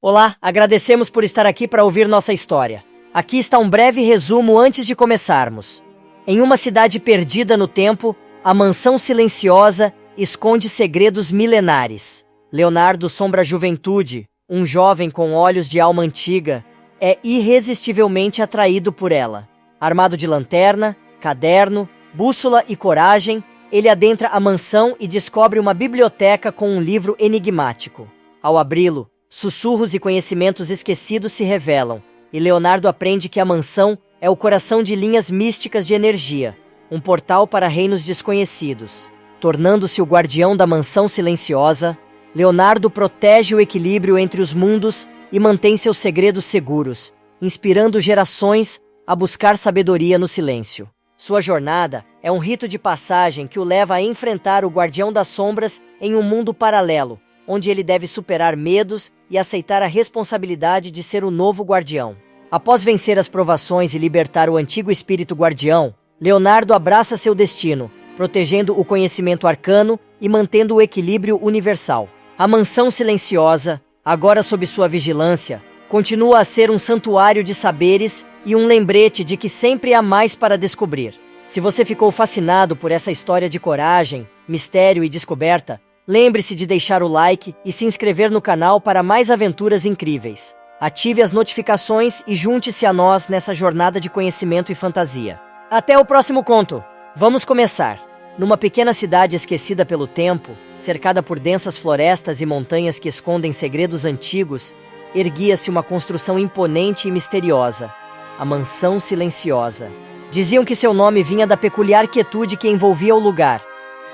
Olá, agradecemos por estar aqui para ouvir nossa história. Aqui está um breve resumo antes de começarmos. Em uma cidade perdida no tempo, a mansão silenciosa esconde segredos milenares. Leonardo Sombra Juventude, um jovem com olhos de alma antiga, é irresistivelmente atraído por ela. Armado de lanterna, caderno, bússola e coragem, ele adentra a mansão e descobre uma biblioteca com um livro enigmático. Ao abri-lo, sussurros e conhecimentos esquecidos se revelam, e Leonardo aprende que a mansão é o coração de linhas místicas de energia, um portal para reinos desconhecidos. Tornando-se o guardião da mansão silenciosa, Leonardo protege o equilíbrio entre os mundos e mantém seus segredos seguros, inspirando gerações a buscar sabedoria no silêncio. Sua jornada é um rito de passagem que o leva a enfrentar o Guardião das Sombras em um mundo paralelo, onde ele deve superar medos e aceitar a responsabilidade de ser o novo guardião. Após vencer as provações e libertar o antigo espírito guardião, Leonardo abraça seu destino, protegendo o conhecimento arcano e mantendo o equilíbrio universal. A mansão silenciosa, agora sob sua vigilância, continua a ser um santuário de saberes e um lembrete de que sempre há mais para descobrir. Se você ficou fascinado por essa história de coragem, mistério e descoberta, lembre-se de deixar o like e se inscrever no canal para mais aventuras incríveis. Ative as notificações e junte-se a nós nessa jornada de conhecimento e fantasia. Até o próximo conto! Vamos começar! Numa pequena cidade esquecida pelo tempo, cercada por densas florestas e montanhas que escondem segredos antigos, erguia-se uma construção imponente e misteriosa, a Mansão Silenciosa. Diziam que seu nome vinha da peculiar quietude que envolvia o lugar,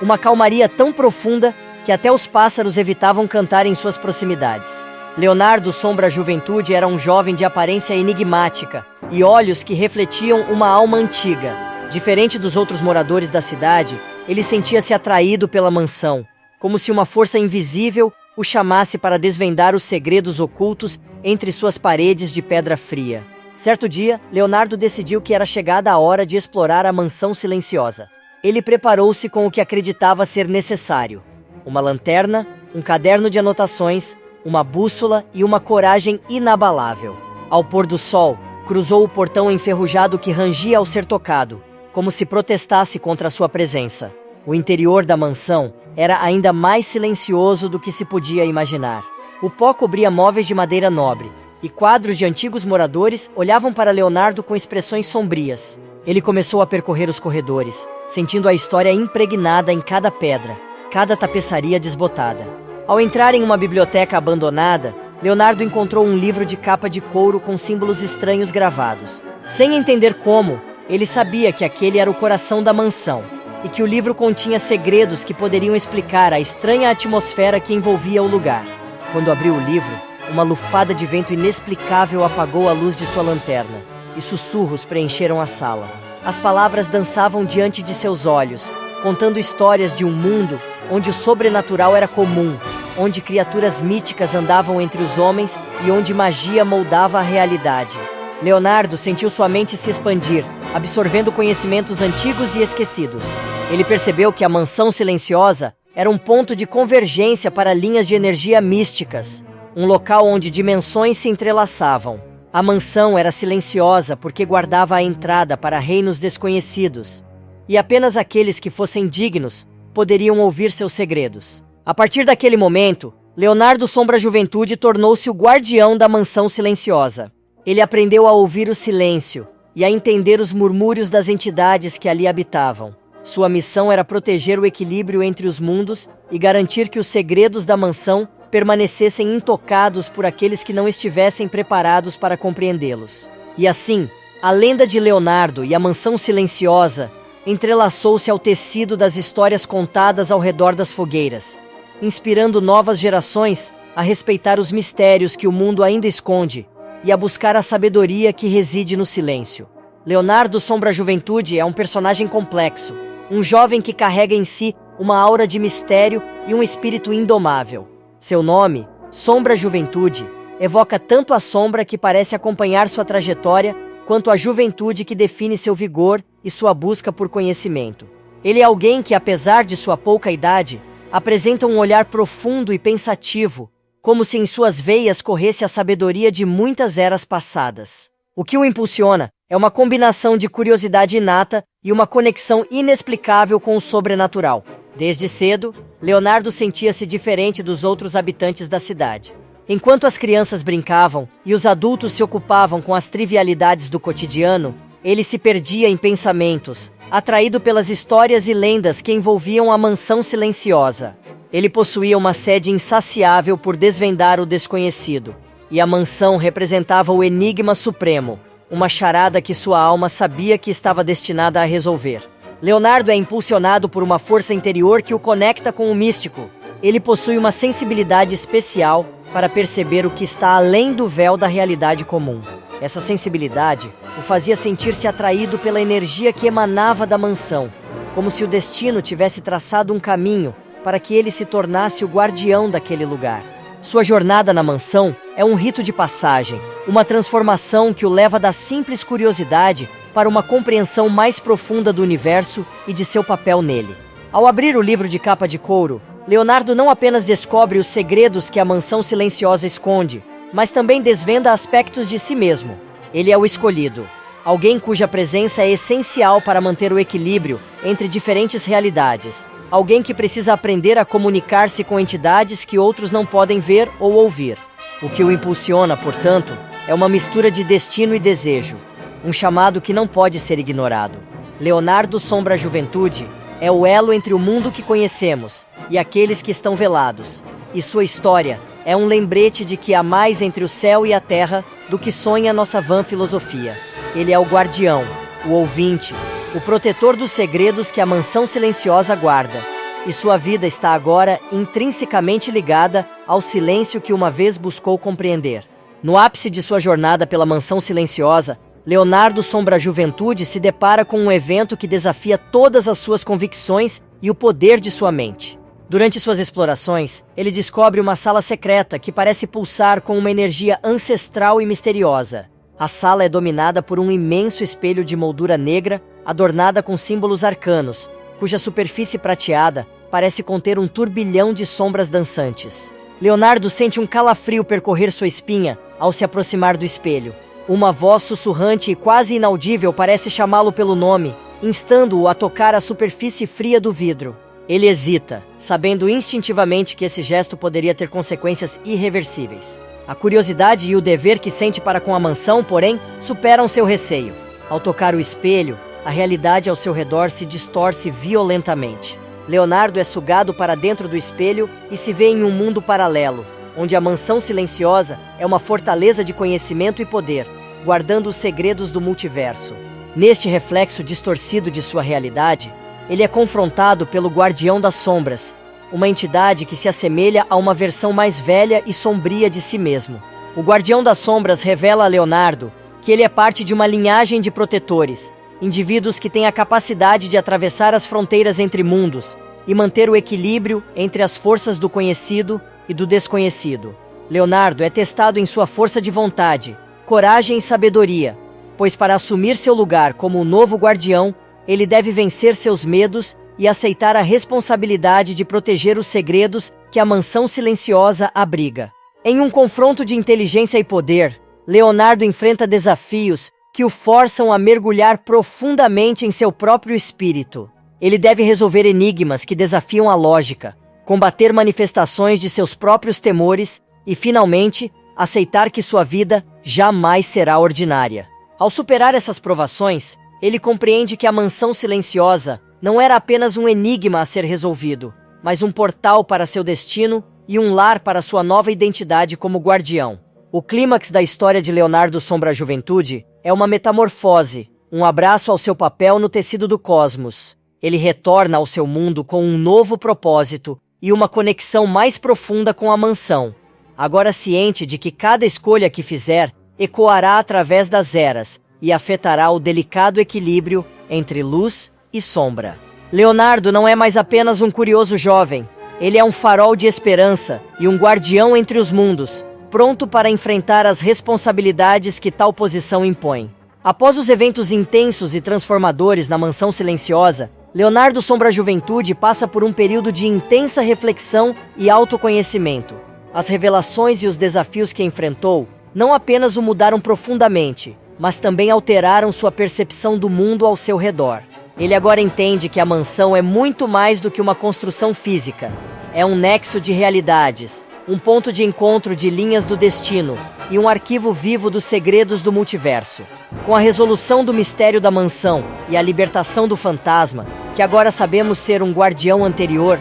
uma calmaria tão profunda que até os pássaros evitavam cantar em suas proximidades. Leonardo Sombra Juventude era um jovem de aparência enigmática e olhos que refletiam uma alma antiga. Diferente dos outros moradores da cidade, ele sentia-se atraído pela mansão, como se uma força invisível o chamasse para desvendar os segredos ocultos entre suas paredes de pedra fria. Certo dia, Leonardo decidiu que era chegada a hora de explorar a Mansão Silenciosa. Ele preparou-se com o que acreditava ser necessário: uma lanterna, um caderno de anotações, uma bússola e uma coragem inabalável. Ao pôr do sol, cruzou o portão enferrujado que rangia ao ser tocado, como se protestasse contra sua presença. O interior da mansão era ainda mais silencioso do que se podia imaginar. O pó cobria móveis de madeira nobre, e quadros de antigos moradores olhavam para Leonardo com expressões sombrias. Ele começou a percorrer os corredores, sentindo a história impregnada em cada pedra, cada tapeçaria desbotada. Ao entrar em uma biblioteca abandonada, Leonardo encontrou um livro de capa de couro com símbolos estranhos gravados. Sem entender como, ele sabia que aquele era o coração da mansão, e que o livro continha segredos que poderiam explicar a estranha atmosfera que envolvia o lugar. Quando abriu o livro, uma lufada de vento inexplicável apagou a luz de sua lanterna, e sussurros preencheram a sala. As palavras dançavam diante de seus olhos, contando histórias de um mundo onde o sobrenatural era comum, onde criaturas míticas andavam entre os homens e onde magia moldava a realidade. Leonardo sentiu sua mente se expandir, absorvendo conhecimentos antigos e esquecidos. Ele percebeu que a Mansão Silenciosa era um ponto de convergência para linhas de energia místicas, um local onde dimensões se entrelaçavam. A mansão era silenciosa porque guardava a entrada para reinos desconhecidos, e apenas aqueles que fossem dignos poderiam ouvir seus segredos. A partir daquele momento, Leonardo Sombra Juventude tornou-se o guardião da Mansão Silenciosa. Ele aprendeu a ouvir o silêncio e a entender os murmúrios das entidades que ali habitavam. Sua missão era proteger o equilíbrio entre os mundos e garantir que os segredos da mansão permanecessem intocados por aqueles que não estivessem preparados para compreendê-los. E assim, a lenda de Leonardo e a Mansão Silenciosa entrelaçou-se ao tecido das histórias contadas ao redor das fogueiras, inspirando novas gerações a respeitar os mistérios que o mundo ainda esconde e a buscar a sabedoria que reside no silêncio. Leonardo Sombra Juventude é um personagem complexo, um jovem que carrega em si uma aura de mistério e um espírito indomável. Seu nome, Sombra Juventude, evoca tanto a sombra que parece acompanhar sua trajetória, quanto a juventude que define seu vigor e sua busca por conhecimento. Ele é alguém que, apesar de sua pouca idade, apresenta um olhar profundo e pensativo, como se em suas veias corresse a sabedoria de muitas eras passadas. O que o impulsiona é uma combinação de curiosidade inata e uma conexão inexplicável com o sobrenatural. Desde cedo, Leonardo sentia-se diferente dos outros habitantes da cidade. Enquanto as crianças brincavam e os adultos se ocupavam com as trivialidades do cotidiano, ele se perdia em pensamentos, atraído pelas histórias e lendas que envolviam a mansão silenciosa. Ele possuía uma sede insaciável por desvendar o desconhecido, e a mansão representava o enigma supremo, uma charada que sua alma sabia que estava destinada a resolver. Leonardo é impulsionado por uma força interior que o conecta com o místico. Ele possui uma sensibilidade especial para perceber o que está além do véu da realidade comum. Essa sensibilidade o fazia sentir-se atraído pela energia que emanava da mansão, como se o destino tivesse traçado um caminho para que ele se tornasse o guardião daquele lugar. Sua jornada na mansão é um rito de passagem, uma transformação que o leva da simples curiosidade para uma compreensão mais profunda do universo e de seu papel nele. Ao abrir o livro de capa de couro, Leonardo não apenas descobre os segredos que a mansão silenciosa esconde, mas também desvenda aspectos de si mesmo. Ele é o escolhido, alguém cuja presença é essencial para manter o equilíbrio entre diferentes realidades, alguém que precisa aprender a comunicar-se com entidades que outros não podem ver ou ouvir. O que o impulsiona, portanto, é uma mistura de destino e desejo, um chamado que não pode ser ignorado. Leonardo Sombra Juventude é o elo entre o mundo que conhecemos e aqueles que estão velados, e sua história é um lembrete de que há mais entre o céu e a terra do que sonha nossa vã filosofia. Ele é o guardião, o ouvinte, o protetor dos segredos que a mansão silenciosa guarda, e sua vida está agora intrinsecamente ligada ao silêncio que uma vez buscou compreender. No ápice de sua jornada pela mansão silenciosa, Leonardo Sombra Juventude se depara com um evento que desafia todas as suas convicções e o poder de sua mente. Durante suas explorações, ele descobre uma sala secreta que parece pulsar com uma energia ancestral e misteriosa. A sala é dominada por um imenso espelho de moldura negra, adornada com símbolos arcanos, cuja superfície prateada parece conter um turbilhão de sombras dançantes. Leonardo sente um calafrio percorrer sua espinha ao se aproximar do espelho. Uma voz sussurrante e quase inaudível parece chamá-lo pelo nome, instando-o a tocar a superfície fria do vidro. Ele hesita, sabendo instintivamente que esse gesto poderia ter consequências irreversíveis. A curiosidade e o dever que sente para com a mansão, porém, superam seu receio. Ao tocar o espelho, a realidade ao seu redor se distorce violentamente. Leonardo é sugado para dentro do espelho e se vê em um mundo paralelo, onde a mansão silenciosa é uma fortaleza de conhecimento e poder, guardando os segredos do multiverso. Neste reflexo distorcido de sua realidade, ele é confrontado pelo Guardião das Sombras, uma entidade que se assemelha a uma versão mais velha e sombria de si mesmo. O Guardião das Sombras revela a Leonardo que ele é parte de uma linhagem de protetores, indivíduos que têm a capacidade de atravessar as fronteiras entre mundos e manter o equilíbrio entre as forças do conhecido e do desconhecido. Leonardo é testado em sua força de vontade, coragem e sabedoria, pois para assumir seu lugar como o novo guardião, ele deve vencer seus medos e aceitar a responsabilidade de proteger os segredos que a mansão silenciosa abriga. Em um confronto de inteligência e poder, Leonardo enfrenta desafios que o forçam a mergulhar profundamente em seu próprio espírito. Ele deve resolver enigmas que desafiam a lógica, combater manifestações de seus próprios temores e, finalmente, aceitar que sua vida jamais será ordinária. Ao superar essas provações, ele compreende que a mansão silenciosa não era apenas um enigma a ser resolvido, mas um portal para seu destino e um lar para sua nova identidade como guardião. O clímax da história de Leonardo Sombra Juventude é uma metamorfose, um abraço ao seu papel no tecido do cosmos. Ele retorna ao seu mundo com um novo propósito e uma conexão mais profunda com a mansão, agora ciente de que cada escolha que fizer ecoará através das eras e afetará o delicado equilíbrio entre luz e sombra. Leonardo não é mais apenas um curioso jovem, ele é um farol de esperança e um guardião entre os mundos, pronto para enfrentar as responsabilidades que tal posição impõe. Após os eventos intensos e transformadores na Mansão Silenciosa, Leonardo Sombra Juventude passa por um período de intensa reflexão e autoconhecimento. As revelações e os desafios que enfrentou não apenas o mudaram profundamente, mas também alteraram sua percepção do mundo ao seu redor. Ele agora entende que a mansão é muito mais do que uma construção física. É um nexo de realidades, um ponto de encontro de linhas do destino e um arquivo vivo dos segredos do multiverso. Com a resolução do mistério da mansão e a libertação do fantasma, que agora sabemos ser um guardião anterior,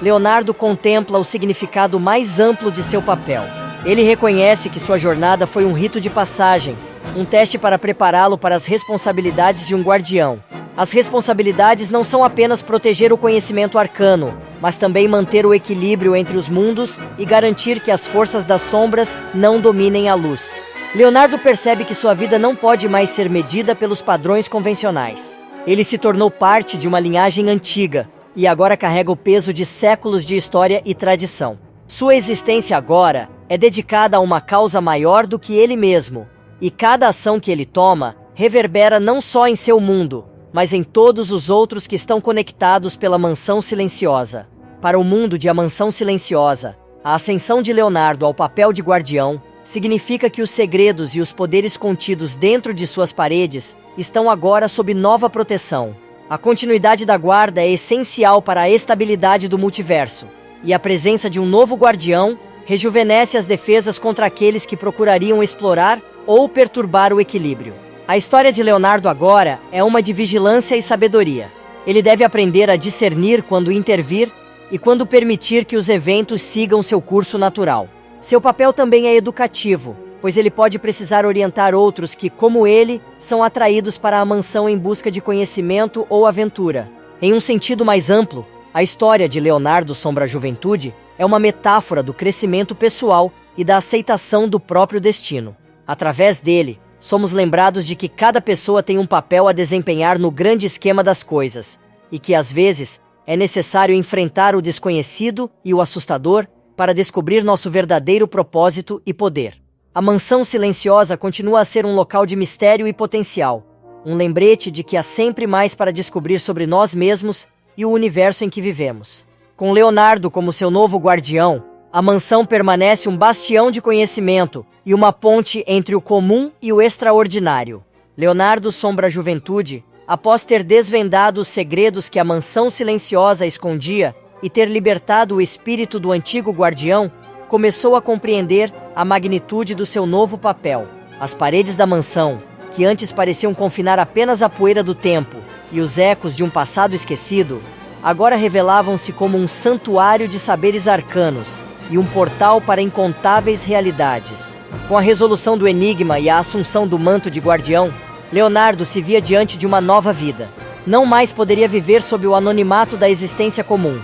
Leonardo contempla o significado mais amplo de seu papel. Ele reconhece que sua jornada foi um rito de passagem, um teste para prepará-lo para as responsabilidades de um guardião. As responsabilidades não são apenas proteger o conhecimento arcano, mas também manter o equilíbrio entre os mundos e garantir que as forças das sombras não dominem a luz. Leonardo percebe que sua vida não pode mais ser medida pelos padrões convencionais. Ele se tornou parte de uma linhagem antiga e agora carrega o peso de séculos de história e tradição. Sua existência agora é dedicada a uma causa maior do que ele mesmo, e cada ação que ele toma reverbera não só em seu mundo, mas em todos os outros que estão conectados pela Mansão Silenciosa. Para o mundo de A Mansão Silenciosa, a ascensão de Leonardo ao papel de guardião significa que os segredos e os poderes contidos dentro de suas paredes estão agora sob nova proteção. A continuidade da guarda é essencial para a estabilidade do multiverso, e a presença de um novo guardião rejuvenesce as defesas contra aqueles que procurariam explorar ou perturbar o equilíbrio. A história de Leonardo agora é uma de vigilância e sabedoria. Ele deve aprender a discernir quando intervir e quando permitir que os eventos sigam seu curso natural. Seu papel também é educativo, pois ele pode precisar orientar outros que, como ele, são atraídos para a mansão em busca de conhecimento ou aventura. Em um sentido mais amplo, a história de Leonardo Sombra Juventude é uma metáfora do crescimento pessoal e da aceitação do próprio destino. Através dele, somos lembrados de que cada pessoa tem um papel a desempenhar no grande esquema das coisas, e que, às vezes, é necessário enfrentar o desconhecido e o assustador para descobrir nosso verdadeiro propósito e poder. A Mansão Silenciosa continua a ser um local de mistério e potencial, um lembrete de que há sempre mais para descobrir sobre nós mesmos e o universo em que vivemos. Com Leonardo como seu novo guardião, a mansão permanece um bastião de conhecimento e uma ponte entre o comum e o extraordinário. Leonardo Sombra Juventude, após ter desvendado os segredos que a Mansão Silenciosa escondia e ter libertado o espírito do antigo guardião, começou a compreender a magnitude do seu novo papel. As paredes da mansão, que antes pareciam confinar apenas a poeira do tempo e os ecos de um passado esquecido, agora revelavam-se como um santuário de saberes arcanos e um portal para incontáveis realidades. Com a resolução do enigma e a assunção do manto de guardião, Leonardo se via diante de uma nova vida. Não mais poderia viver sob o anonimato da existência comum.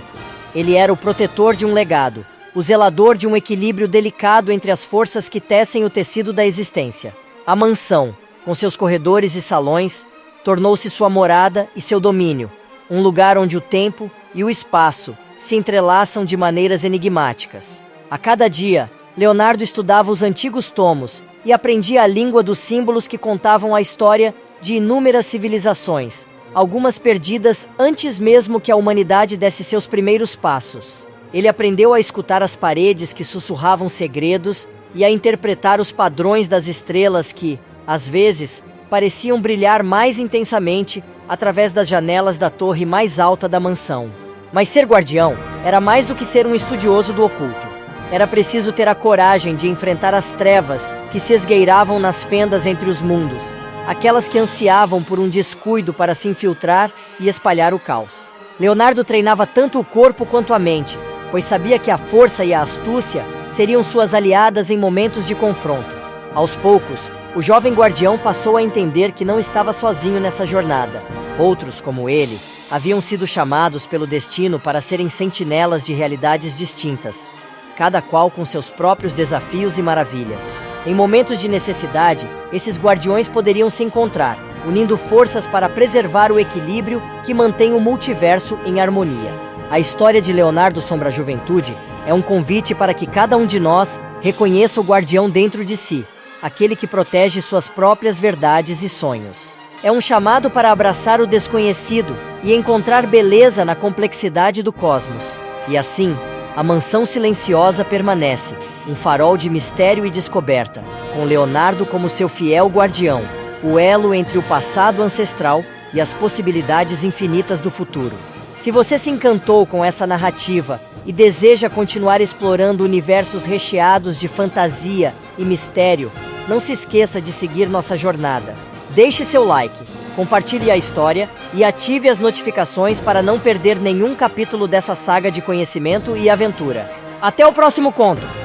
Ele era o protetor de um legado, o zelador de um equilíbrio delicado entre as forças que tecem o tecido da existência. A mansão, com seus corredores e salões, tornou-se sua morada e seu domínio, um lugar onde o tempo e o espaço se entrelaçam de maneiras enigmáticas. A cada dia, Leonardo estudava os antigos tomos e aprendia a língua dos símbolos que contavam a história de inúmeras civilizações, algumas perdidas antes mesmo que a humanidade desse seus primeiros passos. Ele aprendeu a escutar as paredes que sussurravam segredos e a interpretar os padrões das estrelas que, às vezes, pareciam brilhar mais intensamente através das janelas da torre mais alta da mansão. Mas ser guardião era mais do que ser um estudioso do oculto. Era preciso ter a coragem de enfrentar as trevas que se esgueiravam nas fendas entre os mundos, aquelas que ansiavam por um descuido para se infiltrar e espalhar o caos. Leonardo treinava tanto o corpo quanto a mente, pois sabia que a força e a astúcia seriam suas aliadas em momentos de confronto. Aos poucos, o jovem guardião passou a entender que não estava sozinho nessa jornada. Outros, como ele, haviam sido chamados pelo destino para serem sentinelas de realidades distintas, cada qual com seus próprios desafios e maravilhas. Em momentos de necessidade, esses guardiões poderiam se encontrar, unindo forças para preservar o equilíbrio que mantém o multiverso em harmonia. A história de Leonardo Sombra Juventude é um convite para que cada um de nós reconheça o guardião dentro de si, aquele que protege suas próprias verdades e sonhos. É um chamado para abraçar o desconhecido e encontrar beleza na complexidade do cosmos, e assim, A Mansão Silenciosa permanece, um farol de mistério e descoberta, com Leonardo como seu fiel guardião, o elo entre o passado ancestral e as possibilidades infinitas do futuro. Se você se encantou com essa narrativa e deseja continuar explorando universos recheados de fantasia e mistério, não se esqueça de seguir nossa jornada. Deixe seu like, compartilhe a história e ative as notificações para não perder nenhum capítulo dessa saga de conhecimento e aventura. Até o próximo conto!